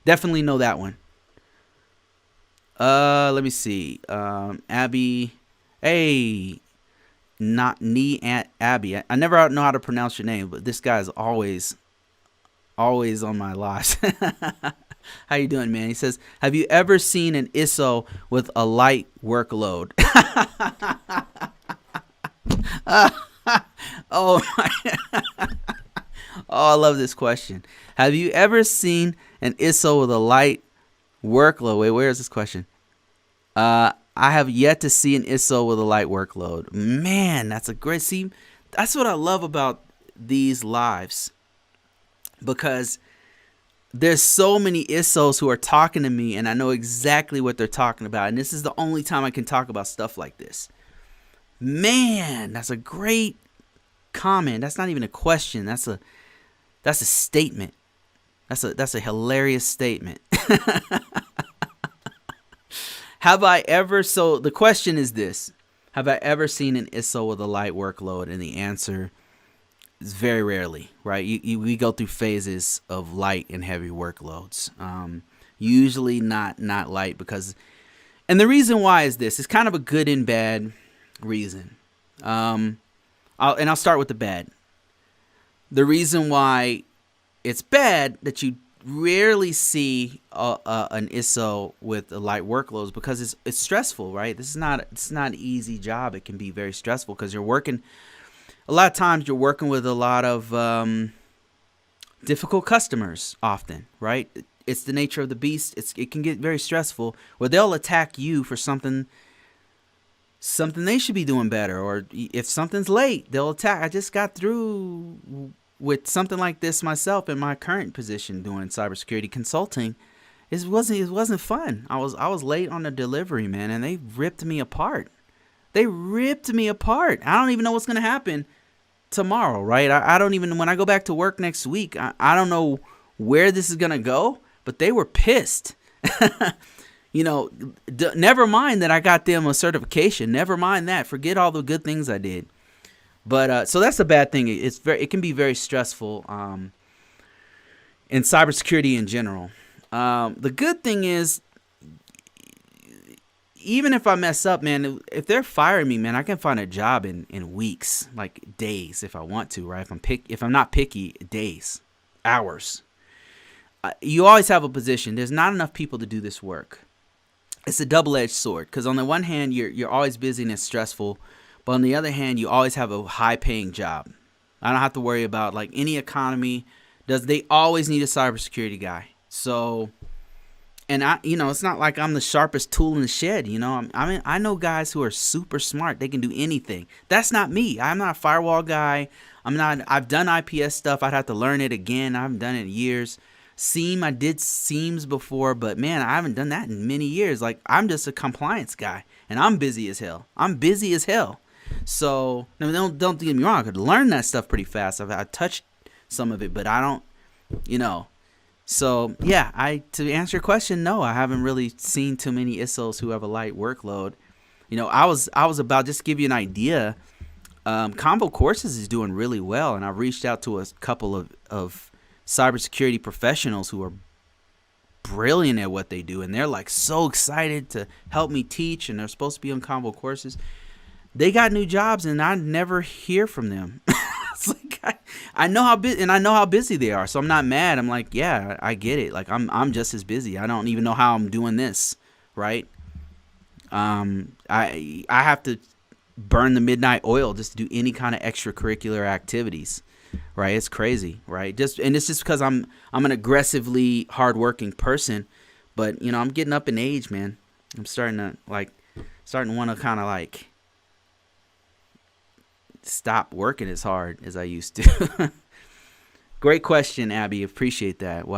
Definitely know that one. Let me see. Abby. Hey, not knee at Abby. I never know how to pronounce your name, but this guy's always on my lives. How you doing, man? He says, "Have you ever seen an ISO with a light workload?" Oh, oh, I love this question. Have you ever seen an ISO with a light workload? Wait, where is this question? I have yet to see an ISO with a light workload. Man, that's a great see. That's what I love about these lives, because there's so many ISOs who are talking to me, and I know exactly what they're talking about. And this is the only time I can talk about stuff like this. Man, that's a great comment. That's not even a question. That's a statement. That's a hilarious statement. Have I ever, so the question is this: have I ever seen an ISO with a light workload? And the answer is very rarely, right? We go through phases of light and heavy workloads. Usually not light, because, and the reason why is this: it's kind of a good and bad reason. I'll start with the bad. The reason why it's bad that you rarely see an ISO with a light workload is because it's stressful, right? It's not an easy job. It can be very stressful because you're working. A lot of times you're working with a lot of difficult customers often, right? It's the nature of the beast. It can get very stressful where they'll attack you for something they should be doing better, or if something's late, they'll attack. I just got through with something like this myself in my current position doing cybersecurity consulting. It wasn't fun. I was late on the delivery, man, and they ripped me apart. They ripped me apart. I don't even know what's gonna happen tomorrow, right? I don't even, when I go back to work next week, I don't know where this is gonna go, but they were pissed. You know, never mind that I got them a certification. Never mind that. Forget all the good things I did. But so that's a bad thing. It can be very stressful in cybersecurity in general. The good thing is, even if I mess up, man, if they're firing me, man, I can find a job in weeks, like days, if I want to, right? If I'm not picky, days, hours. You always have a position. There's not enough people to do this work. It's a double-edged sword, because on the one hand, you're always busy and it's stressful, but on the other hand, you always have a high-paying job. I don't have to worry about, like, any economy. They always need a cybersecurity guy. So, and it's not like I'm the sharpest tool in the shed. I know guys who are super smart. They can do anything. That's not me. I'm not a firewall guy. I've done IPS stuff. I'd have to learn it again. I haven't done it in years. I did Seams before, but man, I haven't done that in many years. Like, I'm just a compliance guy, and I'm busy as hell. So, don't get me wrong. I could learn that stuff pretty fast. I've touched some of it, but I don't, So yeah, to answer your question, no, I haven't really seen too many ISOs who have a light workload. I was about, just to give you an idea. ConvoCourses is doing really well, and I've reached out to a couple of cybersecurity professionals who are brilliant at what they do, and they're like so excited to help me teach, and they're supposed to be on ConvoCourses. They got new jobs, and I never hear from them. It's like I know how busy they are, so I'm not mad. I'm like, yeah, I get it. Like, I'm just as busy. I don't even know how I'm doing this, right? I have to burn the midnight oil just to do any kind of extracurricular activities. Right, it's crazy, right? And it's just because I'm an aggressively hardworking person, but I'm getting up in age, man. I'm starting to want to kind of like stop working as hard as I used to. Great question, Abby. Appreciate that. Wow.